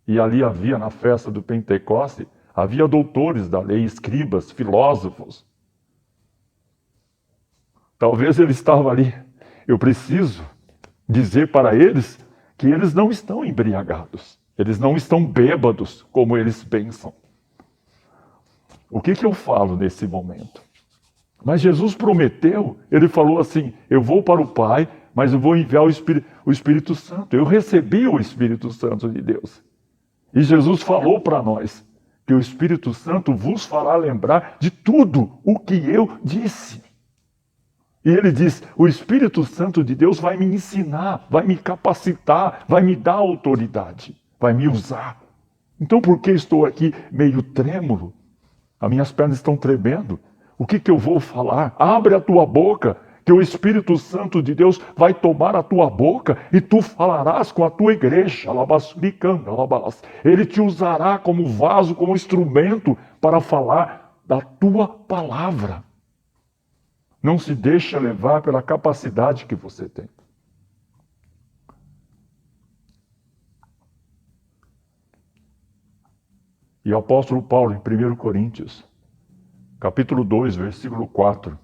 S1: E ali havia, na festa do Pentecoste, havia doutores da lei, escribas, filósofos. Talvez ele estava ali. Eu preciso dizer para eles que eles não estão embriagados. Eles não estão bêbados como eles pensam. O que eu falo nesse momento? Mas Jesus prometeu, ele falou assim, eu vou para o Pai, mas eu vou enviar o Espírito Santo. Eu recebi o Espírito Santo de Deus. E Jesus falou para nós que o Espírito Santo vos fará lembrar de tudo o que eu disse. E ele diz, o Espírito Santo de Deus vai me ensinar, vai me capacitar, vai me dar autoridade, vai me usar. Então por que estou aqui meio trêmulo? As minhas pernas estão tremendo. O que eu vou falar? Abre a tua boca, que o Espírito Santo de Deus vai tomar a tua boca e tu falarás com a tua igreja. Ele te usará como vaso, como instrumento para falar da tua palavra. Não se deixa levar pela capacidade que você tem. E o apóstolo Paulo, em 1 Coríntios, capítulo 2, versículo 4,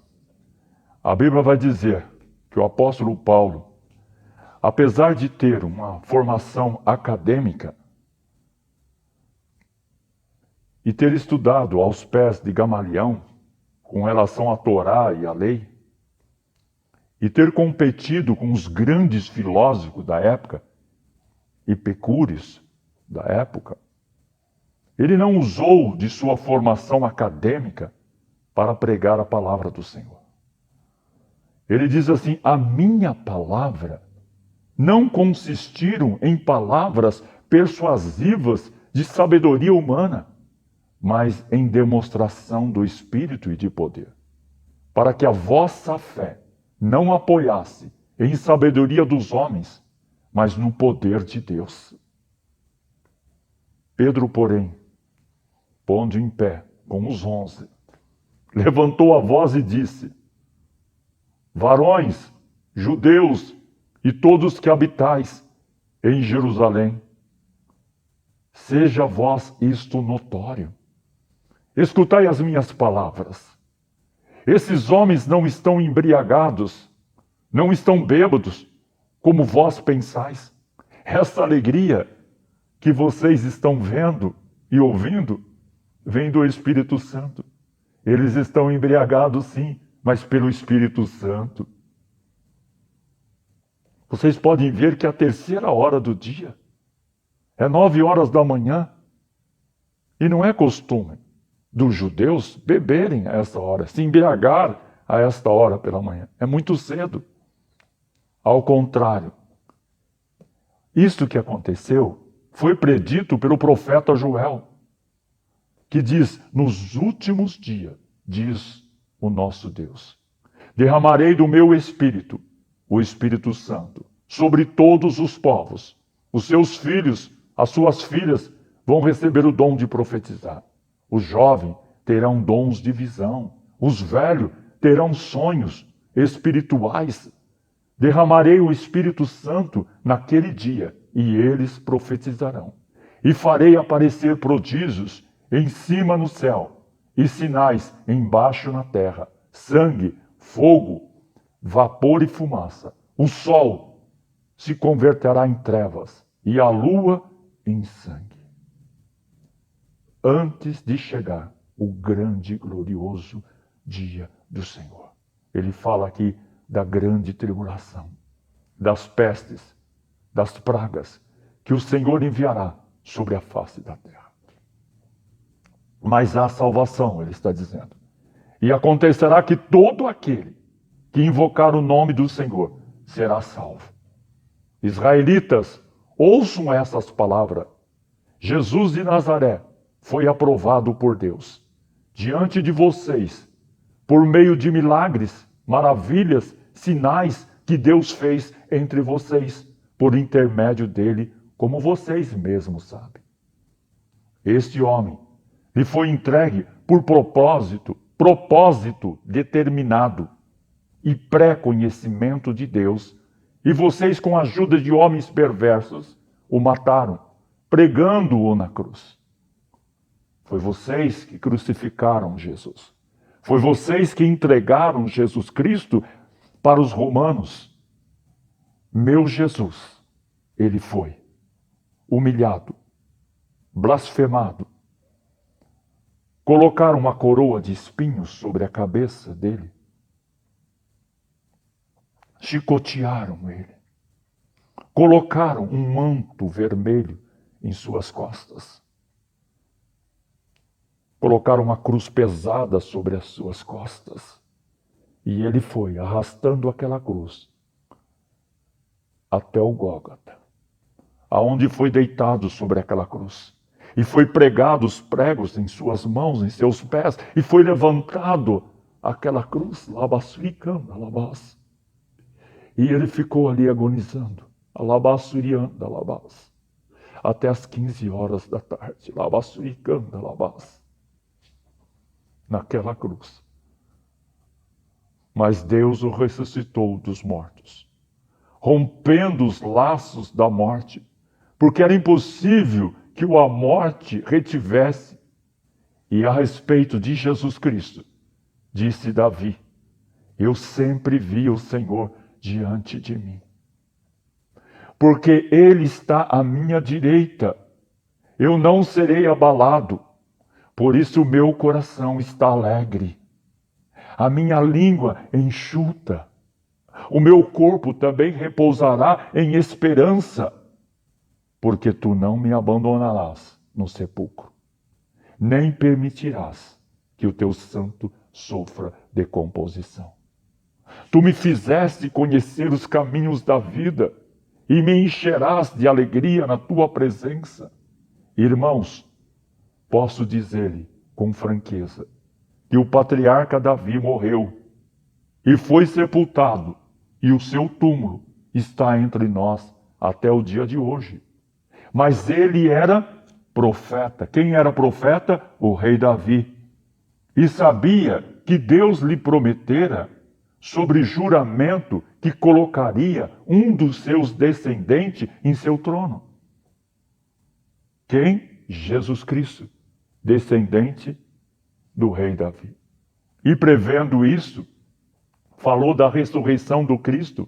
S1: a Bíblia vai dizer que o apóstolo Paulo, apesar de ter uma formação acadêmica e ter estudado aos pés de Gamaliel com relação à Torá e à lei, e ter competido com os grandes filósofos da época, epicúreos da época, ele não usou de sua formação acadêmica para pregar a palavra do Senhor. Ele diz assim: a minha palavra não consistiram em palavras persuasivas de sabedoria humana, mas em demonstração do Espírito e de poder, para que a vossa fé não apoiasse em sabedoria dos homens, mas no poder de Deus. Pedro, porém, pondo em pé com os 11, levantou a voz e disse: varões, judeus e todos que habitais em Jerusalém, seja vós isto notório. Escutai as minhas palavras. Esses homens não estão embriagados, não estão bêbados, como vós pensais. Essa alegria que vocês estão vendo e ouvindo vem do Espírito Santo. Eles estão embriagados, sim, mas pelo Espírito Santo. Vocês podem ver que a terceira hora do dia é 9 horas da manhã. E não é costume dos judeus beberem a essa hora, se embriagar a esta hora pela manhã. É muito cedo. Ao contrário, isto que aconteceu foi predito pelo profeta Joel, que diz: nos últimos dias, diz o nosso Deus, derramarei do meu Espírito, o Espírito Santo, sobre todos os povos. Os seus filhos, as suas filhas, vão receber o dom de profetizar. Os jovens terão dons de visão. Os velhos terão sonhos espirituais. Derramarei o Espírito Santo naquele dia, e eles profetizarão. E farei aparecer prodígios em cima no céu, e sinais embaixo na terra: sangue, fogo, vapor e fumaça. O sol se converterá em trevas, e a lua em sangue, antes de chegar o grande e glorioso dia do Senhor. Ele fala aqui da grande tribulação, das pestes, das pragas que o Senhor enviará sobre a face da terra. Mas há salvação, ele está dizendo. E acontecerá que todo aquele que invocar o nome do Senhor será salvo. Israelitas, ouçam essas palavras. Jesus de Nazaré foi aprovado por Deus diante de vocês, por meio de milagres, maravilhas, sinais que Deus fez entre vocês, por intermédio dele, como vocês mesmos sabem. Este homem lhe foi entregue por propósito determinado e pré-conhecimento de Deus, e vocês, com a ajuda de homens perversos, o mataram, pregando-o na cruz. Foi vocês que crucificaram Jesus. Foi vocês que entregaram Jesus Cristo para os romanos. Meu Jesus, ele foi humilhado, blasfemado. Colocaram uma coroa de espinhos sobre a cabeça dele. Chicotearam ele. Colocaram um manto vermelho em suas costas. Colocaram uma cruz pesada sobre as suas costas. E ele foi arrastando aquela cruz até o Gólgota, aonde foi deitado sobre aquela cruz. E foi pregado os pregos em suas mãos, em seus pés, e foi levantado aquela cruz, labassurianda, labás. E ele ficou ali agonizando, alabassurianda, labás, até as 15 horas da tarde, labassuricanda, labás, naquela cruz. Mas Deus o ressuscitou dos mortos, rompendo os laços da morte, porque era impossível que a morte retivesse. E a respeito de Jesus Cristo, disse Davi: eu sempre vi o Senhor diante de mim, porque Ele está à minha direita, eu não serei abalado, por isso o meu coração está alegre, a minha língua enxuta, o meu corpo também repousará em esperança, porque tu não me abandonarás no sepulcro, nem permitirás que o teu santo sofra decomposição. Tu me fizeste conhecer os caminhos da vida e me encherás de alegria na tua presença. Irmãos, posso dizer-lhe com franqueza que o patriarca Davi morreu e foi sepultado, e o seu túmulo está entre nós até o dia de hoje. Mas ele era profeta. Quem era profeta? O rei Davi. E sabia que Deus lhe prometera, sobre juramento, que colocaria um dos seus descendentes em seu trono. Quem? Jesus Cristo, descendente do rei Davi. E prevendo isso, falou da ressurreição do Cristo,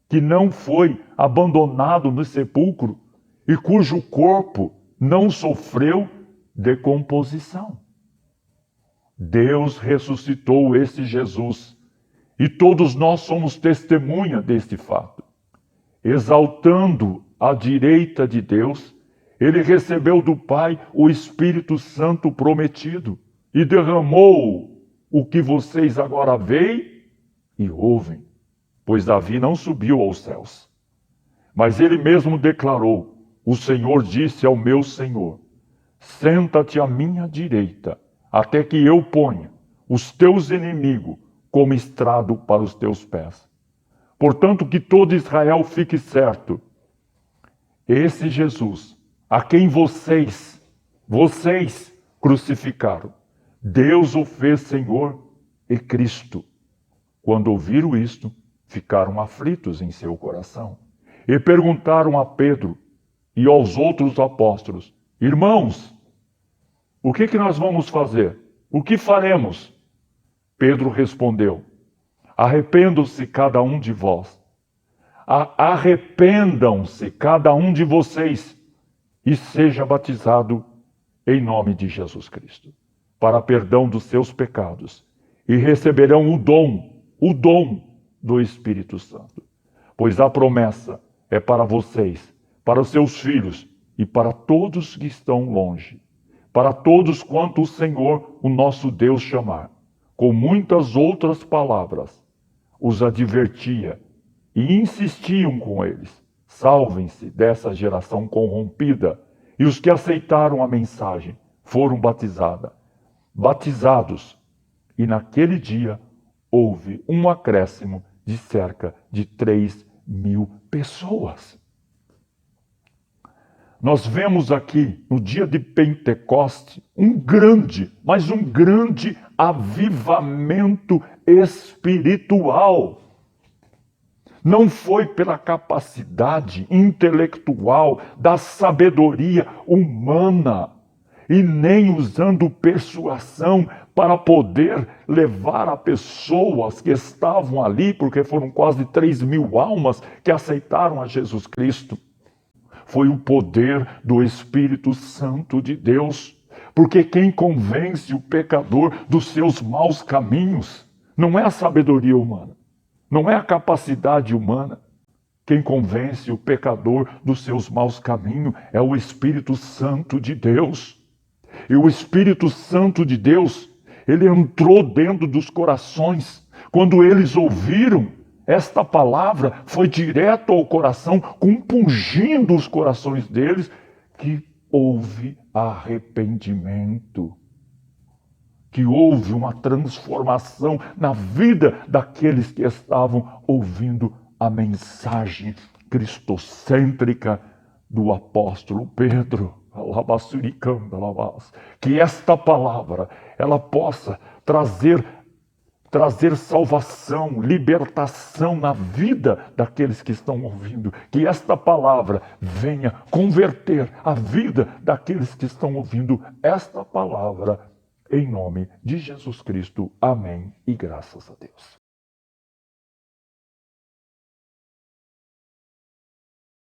S1: que não foi abandonado no sepulcro e cujo corpo não sofreu decomposição. Deus ressuscitou esse Jesus, e todos nós somos testemunha deste fato. Exaltando à direita de Deus, ele recebeu do Pai o Espírito Santo prometido e derramou o que vocês agora veem e ouvem, pois Davi não subiu aos céus. Mas ele mesmo declarou: o Senhor disse ao meu Senhor: senta-te à minha direita, até que eu ponha os teus inimigos como estrado para os teus pés. Portanto, que todo Israel fique certo: esse Jesus, a quem vocês crucificaram, Deus o fez Senhor e Cristo. Quando ouviram isto, ficaram aflitos em seu coração e perguntaram a Pedro e aos outros apóstolos: irmãos, o que nós vamos fazer? O que faremos? Pedro respondeu: arrependam-se cada um de vós. Arrependam-se cada um de vocês e seja batizado em nome de Jesus Cristo, para perdão dos seus pecados, e receberão o dom do Espírito Santo. Pois a promessa é para vocês, para os seus filhos e para todos que estão longe, para todos quanto o Senhor, o nosso Deus, chamar. Com muitas outras palavras, os advertia e insistiam com eles: salvem-se dessa geração corrompida. E os que aceitaram a mensagem foram batizados. E naquele dia houve um acréscimo de cerca de 3.000 pessoas. Nós vemos aqui, no dia de Pentecoste, um grande avivamento espiritual. Não foi pela capacidade intelectual, da sabedoria humana, e nem usando persuasão para poder levar a pessoas que estavam ali, porque foram quase 3.000 almas que aceitaram a Jesus Cristo. Foi o poder do Espírito Santo de Deus. Porque quem convence o pecador dos seus maus caminhos não é a sabedoria humana, não é a capacidade humana. Quem convence o pecador dos seus maus caminhos é o Espírito Santo de Deus. E o Espírito Santo de Deus, ele entrou dentro dos corações. Quando eles ouviram esta palavra, foi direto ao coração, compungindo os corações deles, que houve arrependimento. que houve uma transformação na vida daqueles que estavam ouvindo a mensagem cristocêntrica do apóstolo Pedro. Que esta palavra ela possa trazer salvação, libertação na vida daqueles que estão ouvindo. Que esta palavra venha converter a vida daqueles que estão ouvindo esta palavra. Em nome de Jesus Cristo. Amém. E graças a Deus.